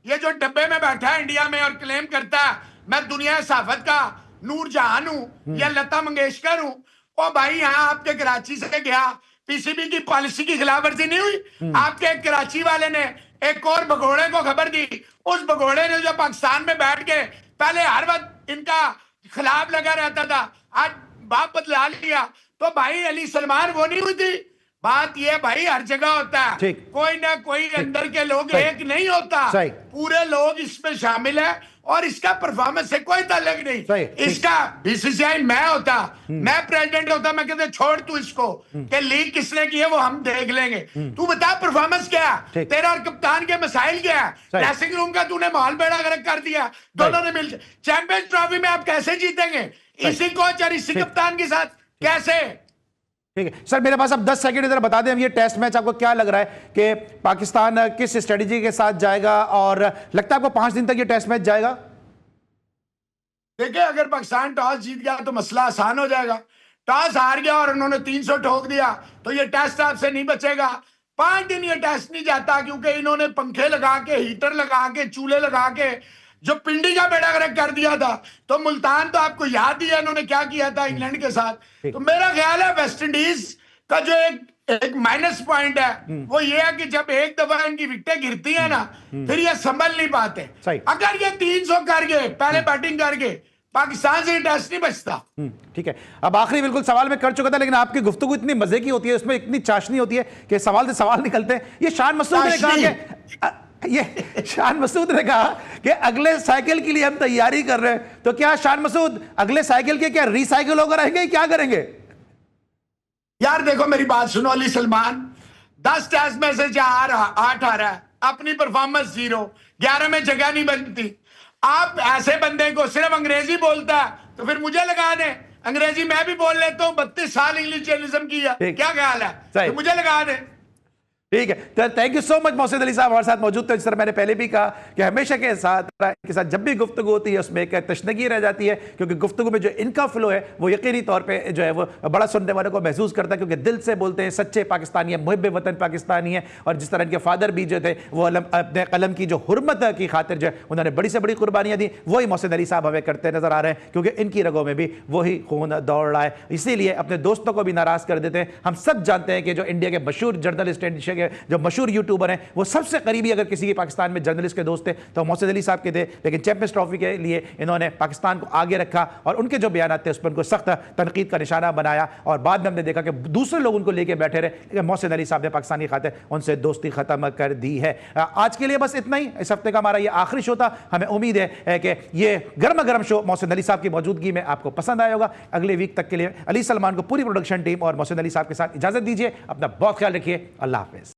ये जो डब्बे में बैठा है इंडिया में और क्लेम करता है मैं दुनिया सहाफत का नूरजहान हूं या लता मंगेशकर हूं, ओ भाई यहाँ आपके कराची से गया, पीसीबी की पॉलिसी की खिलाफवर्जी नहीं हुई? आपके कराची वाले ने एक और भगोड़े को खबर दी, उस भगोड़े ने जो पाकिस्तान में बैठ के पहले हर वक्त इनका खिलाफ लगा रहता था, आज बाप बदला लिया। तो भाई अली सलमान वो नहीं हुई थी? बात ये भाई हर जगह होता है, कोई ना कोई अंदर के लोग एक नहीं होता, पूरे लोग इसमें शामिल है, और इसका परफॉर्मेंस से कोई ताल्लुक नहीं। इसका बीसीसीआई मैं होता, मैं प्रेसिडेंट होता, मैं कहते छोड़ तू इसको कि लीग किसने की है वो हम देख लेंगे, तू बता परफॉर्मेंस क्या है तेरा और कप्तान के मसाइल क्या है? ड्रेसिंग रूम का तूने माहौल बेड़ा गर्क कर दिया, दोनों ने मिलकर। चैंपियंस ट्रॉफी में आप कैसे जीतेंगे इसी कोच और इसी कप्तान के साथ, कैसे? ठीक है सर, मेरे पास अब 10 सेकंड इधर बता दें, हम ये टेस्ट मैच आपको क्या लग रहा है कि पाकिस्तान किस स्ट्रेटेजी के साथ जाएगा, और लगता है आपको 5 दिन तक ये टेस्ट मैच जाएगा? देखिए, अगर पाकिस्तान टॉस जीत गया तो मसला आसान हो जाएगा, टॉस हार गया और उन्होंने 300 ठोक दिया तो ये टेस्ट आपसे नहीं बचेगा। 5 दिन ये टेस्ट नहीं जाता, क्योंकि इन्होंने पंखे लगा के, हीटर लगा के, चूल्हे लगा के जो पिंडी का बेड़ा गर्क कर दिया था। तो मुल्तान तो आपको याद ही है इन्होंने क्या किया था इंग्लैंड के साथ। तो मेरा ख्याल है वेस्ट इंडीज का जो एक माइनस पॉइंट है वो ये है कि जब एक दफा इनकी विकेटें गिरती है ना, फिर ये संभल नहीं पाते। अगर ये 300 कर गए पहले बैटिंग करके, पाकिस्तान से टेस्ट नहीं बचता। ठीक है, अब आखिरी बिल्कुल सवाल मैं कर चुका था, लेकिन आपकी गुफ्तगू इतनी मजे की होती है, उसमें इतनी चाशनी होती है कि सवाल से सवाल निकलते हैं। ये शान मसूद ने कहा कि शान मसूद ने कहा कि अगले साइकिल के लिए हम तैयारी कर रहे हैं, तो क्या शान मसूद अगले साइकिल के क्या रिसाइकिल होकर रहेंगे, क्या करेंगे? यार देखो मेरी बात सुनो, अली सलमान 10 टेस्ट में से 8 आ रहा है, अपनी परफॉर्मेंस 0, 11 में जगह नहीं बनती। आप ऐसे बंदे को सिर्फ अंग्रेजी बोलता है तो फिर मुझे लगा दें, अंग्रेजी मैं भी बोल लेता हूं, 32 साल इंग्लिश जर्नलिज्म किया, क्या ख्याल है? तो मुझे लगा दें। ठीक है, तो thank you so much Mohsin Ali साहब हमारे साथ मौजूद थे। जिस तरह मैंने पहले भी कहा कि हमेशा के साथ जब भी गुफ्तगू होती है उसमें एक तशनगी रह जाती है, क्योंकि गुफ्तगू में जो इनका फ्लो है वो यकीनी तौर पे जो है वो बड़ा सुनने वालों को महसूस करता है, क्योंकि दिल से बोलते हैं, सच्चे पाकिस्तानी है, मुहिब वतन पाकिस्तानी है। और जिस तरह इनके फादर भी जो थे वो अपने कलम की जो हुर्मत की खातिर जो है उन्होंने बड़ी से बड़ी कुर्बानियाँ दी, वही मोहसिन अली साहब हमें करते नजर आ रहे हैं, क्योंकि इनकी रगों में भी वही खून दौड़ रहा है। इसीलिए अपने दोस्तों को भी नाराज कर देते हैं। हम सब जानते हैं कि जो इंडिया के मशहूर जर्नलिस्ट हैं, जो मशहूर यूट्यूबर हैं, वो सबसे करीबी अगर किसी के पाकिस्तान में जर्नलिस्ट के दोस्त थे तो मोहसिन अली साहब के थे, लेकिन चैंपियंस ट्रॉफी के लिए इन्होंने पाकिस्तान को आगे रखा और उनके जो बयान थे उस पर उनको सख्त तनकीद का निशाना बनाया, और बाद में हमने देखा कि दूसरे लोग उनको लेके बैठे रहे, लेकिन मोहसिन अली साहब ने पाकिस्तानी खातिर उनसे दोस्ती खत्म कर दी है। आज के लिए बस इतना ही, इस हफ्ते का हमारा ये आखिरी शो था। हमें उम्मीद है कि ये गर्मा गर्म शो मोहसिन अली साहब की मौजूदगी में आपको पसंद आया होगा। अगले वीक तक के लिए अली सलमान को, पूरी प्रोडक्शन टीम और मोहसिन अली साहब के साथ इजाजत दीजिए। अपना बहुत ख्याल रखिए। अल्लाह हाफिज।